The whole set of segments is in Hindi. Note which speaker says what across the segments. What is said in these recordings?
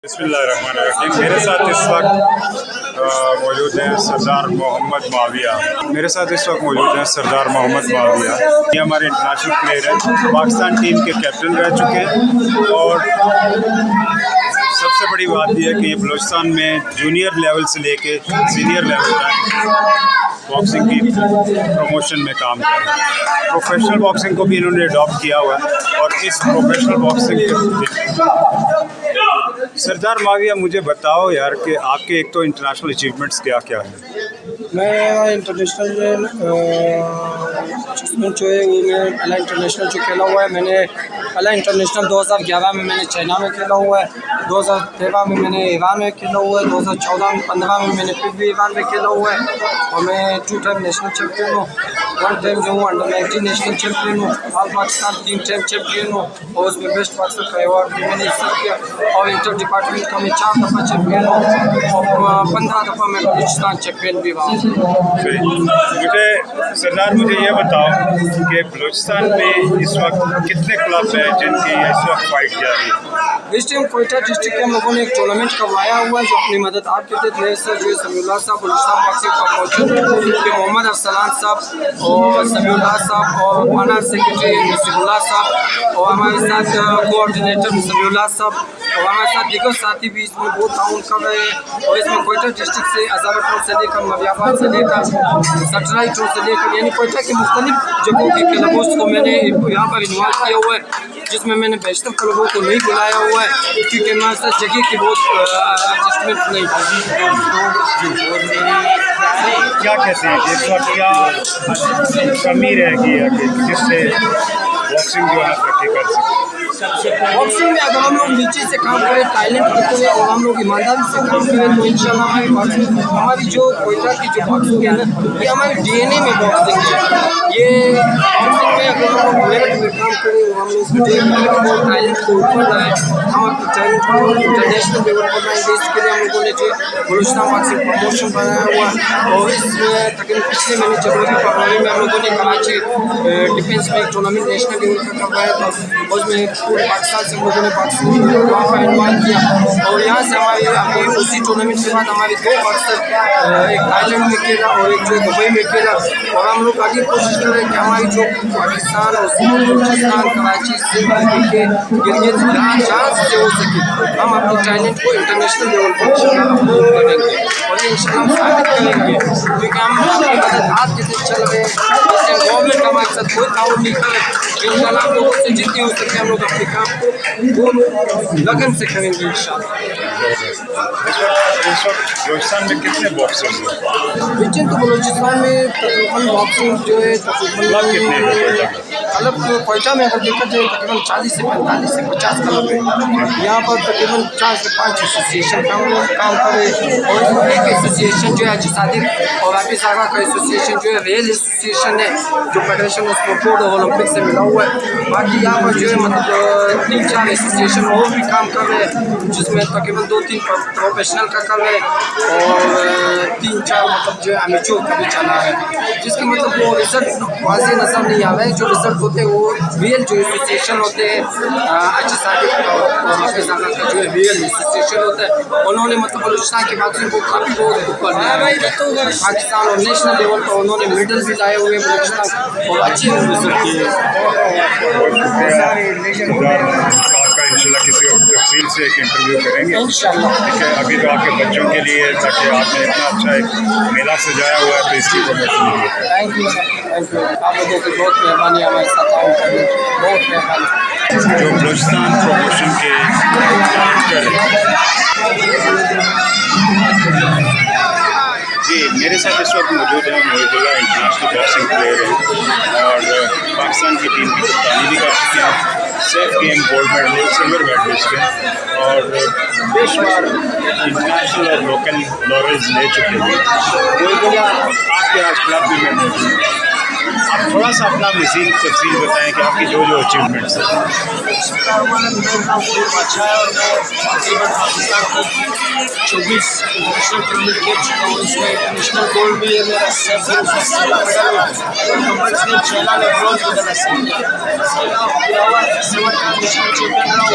Speaker 1: बिस्मिल्लाहिर्रहमानिर्रहीम। मेरे साथ इस वक्त मौजूद हैं सरदार मोहम्मद माविया। ये हमारे इंटरनेशनल प्लेयर हैं, पाकिस्तान टीम के कैप्टन रह चुके हैं। और सबसे बड़ी बात यह है कि ये बलूचिस्तान में जूनियर लेवल से लेके सीनियर लेवल तक बॉक्सिंग की प्रमोशन में काम कर रहे हैं। प्रोफेशनल बॉक्सिंग को भी इन्होंने अडॉप्ट किया हुआ है। और इस प्रोफेशनल बॉक्सिंग सरदार माविया, मुझे बताओ यार कि आपके एक तो इंटरनेशनल अचीवमेंट्स क्या क्या हैं?
Speaker 2: मैं इंटरनेशनल अचीवमेंट जो है वो मैं पहला इंटरनेशनल जो खेला हुआ है, मैंने पहला इंटरनेशनल 2011 में मैंने चाइना में खेला हुआ है, 2013 में मैंने ईरान में खेला हुआ है, 2014-15 में मैंने फिर भी ईरान में खेला हुआ है। और मैं 2 टाइम नेशनल चैम्पियन हूँ, 1 टाइम जो हूँ अंडर 19 नेशनल चैम्पियन हूँ, ऑल पाकिस्तान 3 टाइम चैम्पियन हूँ। और उसमें बेस्ट पाकिस्तान का अवार्ड भी मैंने हिस्सा किया। और इंटर डिपार्टमेंट का मैं 4 दफ़ा चैम्पियन हूँ और 15 दफ़ा मैं बलूचिस्तान चैम्पियन भी हुआ।
Speaker 1: मुझे ये बताओ कि बलूचिस्तान में इस वक्त कितने क्लब हैं जिनकी इस वक्त फाइट जारी है?
Speaker 2: इस टाइम कोयटा डिस्ट्रिक्ट के हम लोगों ने एक टूर्नामेंट करवाया हुआ है जो अपनी मदद आपके थे मेरे सर जो समीउल्लाह साहब बलूचिस्तान बॉक्सिंग प्रमोशन के मोहम्मद अफसलान साहब और समीउल्लाह साहब और वाना सेक्रेटरी नसीरुल्लाह साहब और हमारे साथ कोऑर्डिनेटर समीउल्लाह साहब और हमारे साथ दीगर साथी भी इसमें बहुत ताउन कर रहे हैं। और इसमें कोयटा डिस्ट्रिक्ट से अजारपुर से लेकर मबियाबाद से लेकर सटराई चौक से लेकर यानी कोयटा के मुख्तलिफ जगहों के क्लबों को मैंने यहाँ पर इन्वॉल्व किया हुआ है, जिसमें मैंने बेशतर क्लबों को नहीं बुलाया हुआ है क्योंकि हमारे साथ जगह की बहुत एडजस्टमेंट नहीं थी।
Speaker 1: क्या कहते हैं इस वक्त क्या कमी रहेगी जिससे बॉक्सिंग जो है तरक्की कर सके?
Speaker 2: बॉक्सिंग में अगर हम लोग नीचे से काम करें, टैलेंट रखते हुए और हम लोग ईमानदारी से काम करें तो इंशाल्लाह हमारी बॉक्सिंग, हमारी जो कोयटा की जो बॉक्सिंग है ना, ये हमारे DNA में बॉक्सिंग है। ये बॉक्सिंग में अगर हम लोग मेहनत में काम करें और हम लोग टैलेंट को ऊपर लाएँ, हम अपने टैलेंट को इंटरनेशनल लेवल पर लाएंगे। इसके लिए हम लोगों ने जो बलूचिस्तान बॉक्सिंग प्रमोशन बनाया हुआ और इसमें तकरीबन पिछले महीने जनवरी फरवरी में हम लोगों ने कराची डिफेंस में एक टूर्नामेंट नेशनल लेवल का करवाया था। उसमें पूरे पाकिस्तान से हम लोगों ने बॉक्सिंग वहाँ पर इन्वॉल्व किया। और यहाँ से हमारे अभी उसी टूर्नामेंट के बाद हमारे 2 बॉक्सर एक थाईलैंड में खेला और एक जो दुबई में खेला। और हम लोग आगे कोशिश कर रहे हैं कि हमारी जो पाकिस्तान और बलूचिस्तान कराची से के गिलगित जहाँ से हो सके हम अपने टैलेंट को इंटरनेशनल लेवल पर अपलोड करेंगे और इंशाल्लाह हम साबित करेंगे क्योंकि हम अपनी मदद हाथ जैसे चल रहे हैं। जैसे गवर्नमेंट हमारे साथ कोई ताउन नहीं कर रहे, इंशाल्लाह हम लोगों से जितनी हो सके हम लोग अपने काम को लगन से करेंगे इंशाल्लाह।
Speaker 1: इस वक्त बलूचिस्तान में कितने बॉक्सर्स हैं?
Speaker 2: तो बलूचिस्तान में तकरीबन बॉक्सिंग जो है तकरीबन क्लब कोयटा में अगर देखा जाए तकरीबन 40 से 45 से 50 क्लब है। यहाँ पर तकरीबन 4 से 5 एसोसिएशन काम कर रहे हैं। और इसमें एक एसोसिएशन जो है हाजी सादिक और हाफिज आगा का एसोसिएशन जो है रेल एसोसिएशन है जो फेडरेशन ऑफ स्पोर्ट बोर्ड और ओलंपिक से मिला हुआ है। बाकी यहाँ पर जो है मतलब 3-4 एसोसिएशन और भी काम कर रहे हैं जिसमें तकरीबन 2-3 प्रोफेशनल का कर रहे हैं और 3-4 मतलब जो है अमेच्योर का भी चला है, जिसका मतलब वो रिजल्ट वाज़ेह नजर नहीं आ रहा है। जो रिजल्ट होते हैं वो रियल जो एसोसिएशन होते हैं हाजी सादिक और हाफिज आगा का जो है रियल एसोसिएशन होता है, उन्होंने मतलब बलूचिस्तान की बॉक्सिंग को काफ़ी बहुत ऊपर पाकिस्तान और नेशनल लेवल पर उन्होंने मेडल भी लाए हुए बलूचिस्तान और अच्छे रिजल्ट किए।
Speaker 1: आपका इंशाल्लाह किसी और तफसील से एक इंटरव्यू करेंगे
Speaker 2: इंशाल्लाह।
Speaker 1: ठीक है, अभी तो आपके बच्चों के लिए ताकि आपने इतना अच्छा एक मेला सजाया हुआ है तो इसकी प्रमोशन के लिए
Speaker 2: थैंक यू, आप लोगों की बहुत मेहरबानी, हमारे साथ काम करने की बहुत मेहरबानी।
Speaker 1: जो बलूचिस्तान प्रमोशन के डायरेक्टर जी मेरे साथ इस वक्त मौजूद हैं मोहिबुल्लाह, इंटरनेशनल बॉक्सिंग प्लेयर हैं और पाकिस्तान की टीम की कप्तानी भी कर चुके हैं, SAF game gold medalist, silver medalist हैं और बेशुमार इंटरनेशनल और लोकल लॉरेल्स ले चुके हैं। मोहिबुल्लाह, आपके आज क्लब में मौजूद हैं, आप थोड़ा सा अपना मज़ीद तफसील बताएं कि आपकी जो अचीवमेंट्स हैं।
Speaker 2: अच्छा है और मैं तकरीबन पाकिस्तान को 24 इंटरनेशनल टूर्नामेंट खेल चुका हूँ। इसमें इंटरनेशनल गोल्ड भी है मेरा, 7 सिल्वर मेडल और कंबल्स में 6 लाख ब्रॉन्ज मेडल है। इसके अलावा 7 टाइम नेशनल चैंपियन रहा हूँ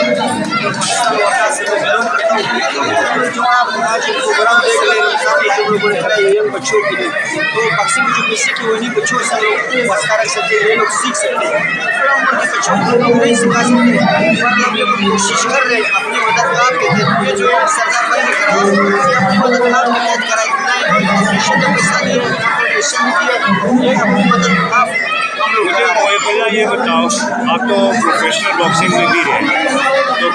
Speaker 2: और पाकिस्तान वाटा से मैं बिलोंग करता हूँ। जो आप आज एक प्रोग्राम देख रहे हैं काफ़ी जो लोगों ने कराया ये बच्चों के लिए, तो बॉक्सिंग की जो बेसिक है वही बच्चों से लोग वास्ता रख सकते हैं, ये लोग सीख सकते हैं। थोड़ा उम्र के बच्चों को लोग नहीं सिखा सकते, पर हम लोग कोशिश कर रहे हैं अपनी मदद के तहत। ये जो सरदार भाई ने करा ये अपनी मदद के तहत करा, इतना कॉम्पिटिशन का पैसा नहीं है, कॉम्पिटिशन नहीं है, ये अपनी मदद हम लोग
Speaker 1: मुझे मोहिबुल्लाह ये बताओ, आप तो प्रोफेशनल बॉक्सिंग में भी रहे, तो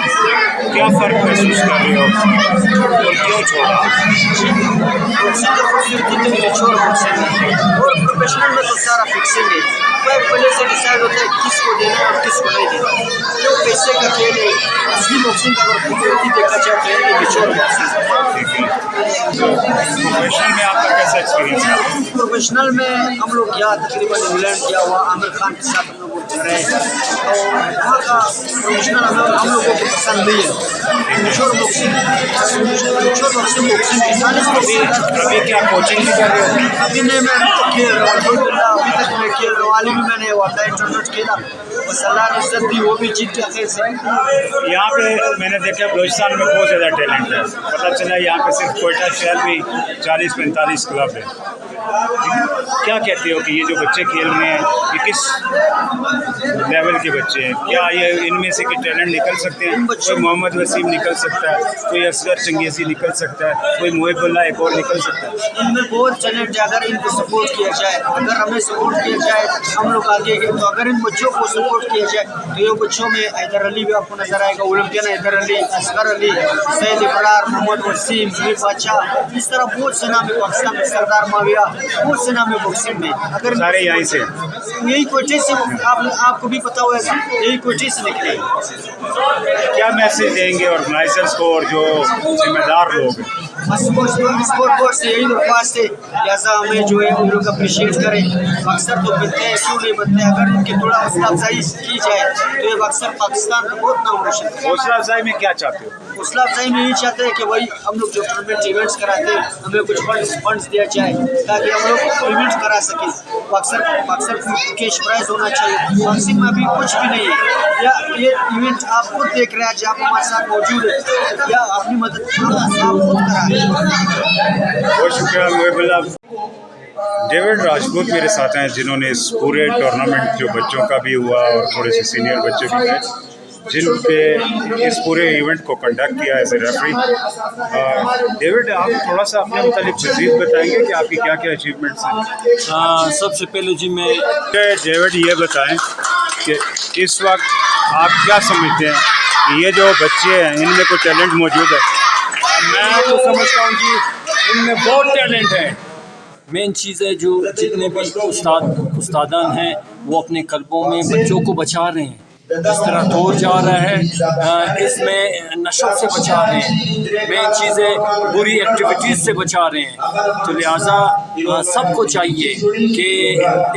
Speaker 1: क्या फ़र्क महसूस कर रहे हो और क्यों छोड़ा?
Speaker 2: बॉक्सिंग का खूबसूरती तो मुझे छोड़ बॉक्सिंग है, और प्रोफेशनल में तो सारा फिक्सिंग है। वह पहले से डिसाइड होता है किसको देना है और किसको नहीं देना। जो पैसे का खेल है, असली बॉक्सिंग का अगर खूबसूरती देखना चाहते हैं तो बिचौर बॉक्सिंग।
Speaker 1: तो प्रोफेशनल में आपका कैसा एक्सपीरियंस है?
Speaker 2: प्रोफेशनल में हम लोग गया तकरीबन इंग्लैंड गया हुआ, आमिर खान के साथ हम लोग रहे, तो वहाँ का प्रोफेशनल हम लोगों को पसंद नहीं है। बिचौर बॉक्सिंग की साजिश तो भी
Speaker 1: अभी क्या कोचिंग भी कर रहे हो?
Speaker 2: अभी नहीं, मैं अभी तक खेल रहा हूँ, अल्हम्दुलिल्लाह अभी तक मैं खेल रहा हूँ। हाल ही में मैंने वाटा इंटरनेट खेला, बस अल्लाह ने इज्जत दी, वो भी जीत गया खैर से।
Speaker 1: यहाँ पे मैंने देखा बलूचिस्तान में बहुत ज़्यादा टैलेंट है, पता चला यहाँ पे सिर्फ कोयटा शहर भी 40-45 क्लब है। क्या कहते हो कि ये जो बच्चे खेल रहे हैं ये किस लेवल के बच्चे हैं? क्या ये इनमें से कि टैलेंट निकल सकते हैं? कोई मोहम्मद वसीम निकल सकता है, कोई असगर चंगेज़ी निकल सकता है, कोई मोहिबुल्लाह एक और निकल सकता है।
Speaker 2: इनमें बहुत टैलेंट है, अगर इनको सपोर्ट किया जाए, अगर हमें सपोर्ट किया जाए हम लोग आगे गए, तो अगर इन बच्चों को सपोर्ट किया जाए तो ये बच्चों में हैदर अली भी आपको नजर आएगा, ओलंपियन हैदर अली, असगर अली, सैयद इकरार, मोहम्मद वसीम, मीर बादशाह, इस तरह बहुत से नाम है पाकिस्तान में, सरदार माविया, बहुत से नाम है बॉक्सिंग में। अगर
Speaker 1: सारे यहीं से
Speaker 2: यही कोटे से आपको भी पता होगा, यही कोटे से निकले।
Speaker 1: क्या मैसेज देंगे ऑर्गेनाइजर्स को और जो जिम्मेदार लोग हैं?
Speaker 2: स्पोर्ट बोर्ड से यही दरख्वास्त है, लिहाजा हमें जो है उन लोग अप्रिशिएट करें। अक्सर तो बनते हैं, क्यों नहीं बनते? अगर इनकी थोड़ा हौसला अफजाई की जाए तो ये अक्सर पाकिस्तान का बहुत नाम रोशन है।
Speaker 1: हौसला अफजाई में क्या चाहते हो?
Speaker 2: हौसला अफजाई में यही चाहते हैं कि वही हम लोग जो टूर्नामेंट इवेंट्स कराते हैं हमें कुछ फंड्स दिया जाए ताकि हम लोग इवेंट्स करा सकें। अक्सर कैश प्राइज होना चाहिए। बॉक्सिंग में अभी कुछ भी नहीं है, या ये इवेंट आप खुद देख रहे हैं, आज आप हमारे साथ मौजूद है, या अपनी मदद आप खुद करा।
Speaker 1: बहुत शुक्रिया मोहिबुल्लाह। डेविड राजपूत मेरे साथ हैं जिन्होंने इस पूरे टूर्नामेंट जो बच्चों का भी हुआ और थोड़े से सीनियर बच्चे भी थे जिनके इस पूरे इवेंट को कंडक्ट किया एज ए रेफरी। डेविड, आप थोड़ा सा अपने मुतालिक मज़ीद बताएंगे कि आपकी क्या क्या अचीवमेंट्स हैं?
Speaker 3: सबसे पहले जी मैं
Speaker 1: डेविड ये बताएं कि इस वक्त आप क्या समझते हैं कि ये जो बच्चे हैं इनमें कोई टैलेंट मौजूद है?
Speaker 3: मैं तो समझता हूँ कि इनमें बहुत टैलेंट है। मेन चीज़ है जो जितने भी उस्तादान हैं वो अपने कल्बों में बच्चों को बचा रहे हैं। जिस तरह दौर जा रहा है इसमें नशों से बचा रहे हैं, मेन चीज़ें बुरी एक्टिविटीज़ से बचा रहे हैं। तो लिहाजा सबको चाहिए कि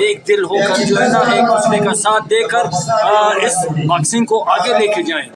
Speaker 3: एक दिल होकर जो है ना एक दूसरे का साथ देकर इस बॉक्सिंग को आगे लेके जाएं।